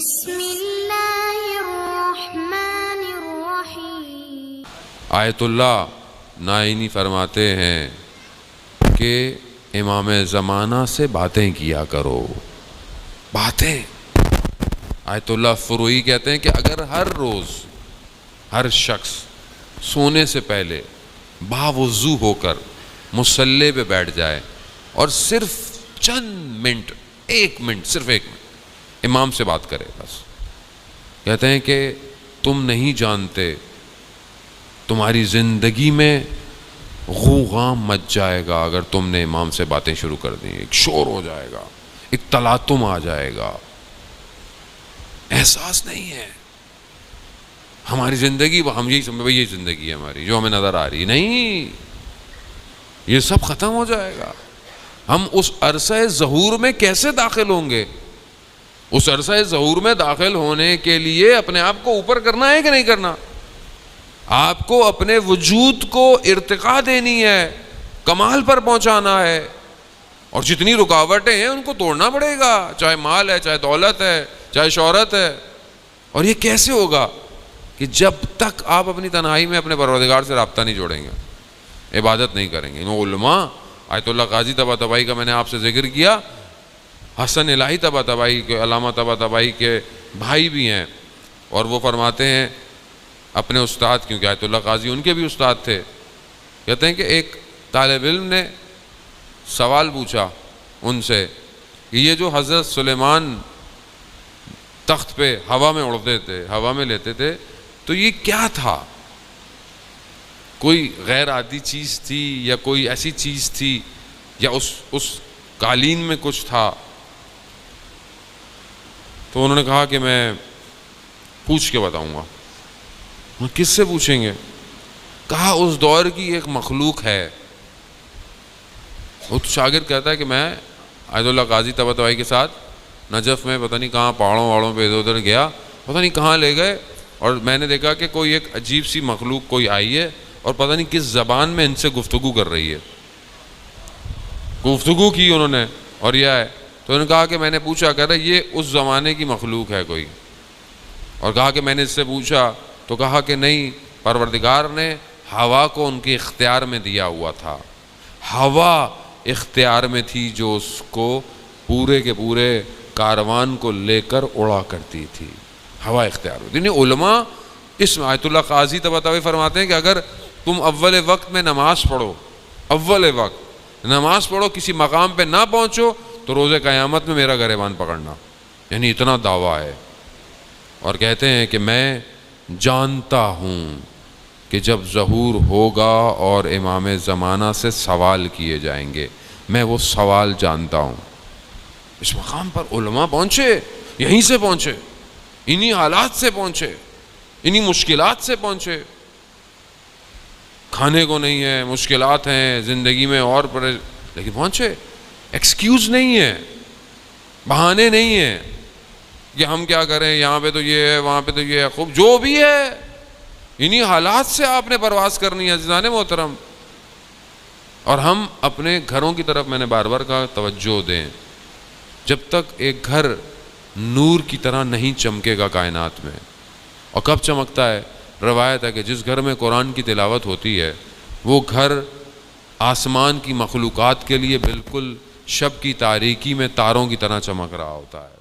بسم اللہ الرحمن الرحیم۔ آیت اللہ نائینی فرماتے ہیں کہ امام زمانہ سے باتیں کیا کرو۔ باتیں آیت اللہ فروئی کہتے ہیں کہ اگر ہر روز ہر شخص سونے سے پہلے باوضو ہو کر مصلی پہ بیٹھ جائے اور صرف چند منٹ، صرف ایک منٹ امام سے بات کرے، بس کہتے ہیں کہ تم نہیں جانتے تمہاری زندگی میں غوغام مچ جائے گا اگر تم نے امام سے باتیں شروع کر دیں۔ ایک شور ہو جائے گا، ایک تلاطم آ جائے گا، احساس نہیں ہے ہماری زندگی، ہم یہی سمجھیں بھائی یہ زندگی ہے ہماری جو ہمیں نظر آ رہی، نہیں، یہ سب ختم ہو جائے گا۔ ہم اس عرصہ ظہور میں کیسے داخل ہوں گے؟ اس عرصہ ظہور میں داخل ہونے کے لیے اپنے آپ کو اوپر کرنا ہے کہ نہیں کرنا؟ آپ کو اپنے وجود کو ارتقاء دینی ہے، کمال پر پہنچانا ہے، اور جتنی رکاوٹیں ہیں ان کو توڑنا پڑے گا، چاہے مال ہے، چاہے دولت ہے، چاہے شہرت ہے۔ اور یہ کیسے ہوگا؟ کہ جب تک آپ اپنی تنہائی میں اپنے پروردگار سے رابطہ نہیں جوڑیں گے، عبادت نہیں کریں گے۔ علماء آیت اللہ قاضی طباطبائی کا میں نے آپ سے ذکر کیا، حسن الہی طباطبائی کے، علامہ طباطبائی کے بھائی بھی ہیں، اور وہ فرماتے ہیں اپنے استاد، کیونکہ آیت اللہ قاضی ان کے بھی استاد تھے، کہتے ہیں کہ ایک طالب علم نے سوال پوچھا ان سے کہ یہ جو حضرت سلیمان تخت پہ ہوا میں اڑتے تھے، ہوا میں لیتے تھے، تو یہ کیا تھا؟ کوئی غیر عادی چیز تھی یا کوئی ایسی چیز تھی یا اس قالین میں کچھ تھا؟ تو انہوں نے کہا کہ میں پوچھ کے بتاؤں گا۔ کس سے پوچھیں گے؟ کہا اس دور کی ایک مخلوق ہے۔ وہ شاگرد کہتا ہے کہ میں آیت اللہ قاضی طباطبائی کے ساتھ نجف میں پتہ نہیں کہاں پہاڑوں وہاڑوں پہ ادھر ادھر گیا، پتہ نہیں کہاں لے گئے، اور میں نے دیکھا کہ کوئی ایک عجیب سی مخلوق کوئی آئی ہے اور پتہ نہیں کس زبان میں ان سے گفتگو کر رہی ہے۔ گفتگو کی انہوں نے، اور یہ ہے، تو انہوں نے کہا کہ میں نے پوچھا، کہہ رہا یہ اس زمانے کی مخلوق ہے کوئی، اور کہا کہ میں نے اس سے پوچھا تو کہا کہ نہیں، پروردگار نے ہوا کو ان کے اختیار میں دیا ہوا تھا، ہوا اختیار میں تھی جو اس کو پورے کے پورے کاروان کو لے کر اڑا کرتی تھی، ہوا اختیار ہوتی۔ یعنی علماء اس میں آیت اللہ قاضی طباطبائی فرماتے ہیں کہ اگر تم اول وقت میں نماز پڑھو، اول وقت نماز پڑھو، کسی مقام پہ نہ پہنچو تو روز قیامت میں میرا گریبان پکڑنا، یعنی اتنا دعویٰ ہے۔ اور کہتے ہیں کہ میں جانتا ہوں کہ جب ظہور ہوگا اور امام زمانہ سے سوال کیے جائیں گے، میں وہ سوال جانتا ہوں۔ اس مقام پر علماء پہنچے، یہیں سے پہنچے، انہی حالات سے پہنچے، انہی مشکلات سے پہنچے۔ کھانے کو نہیں ہے، مشکلات ہیں زندگی میں، اور لیکن پہنچے۔ ایکسکیوز نہیں ہے، بہانے نہیں ہیں کہ ہم کیا کریں، یہاں پہ تو یہ ہے، وہاں پہ تو یہ ہے، خوب جو بھی ہے انہی حالات سے آپ نے پرواز کرنی ہے عزیزان محترم۔ اور ہم اپنے گھروں کی طرف، میں نے بار بار کہا، توجہ دیں۔ جب تک ایک گھر نور کی طرح نہیں چمکے گا کائنات میں، اور کب چمکتا ہے؟ روایت ہے کہ جس گھر میں قرآن کی تلاوت ہوتی ہے وہ گھر آسمان کی مخلوقات کے لیے بالکل شب کی تاریکی میں تاروں کی طرح چمک رہا ہوتا ہے۔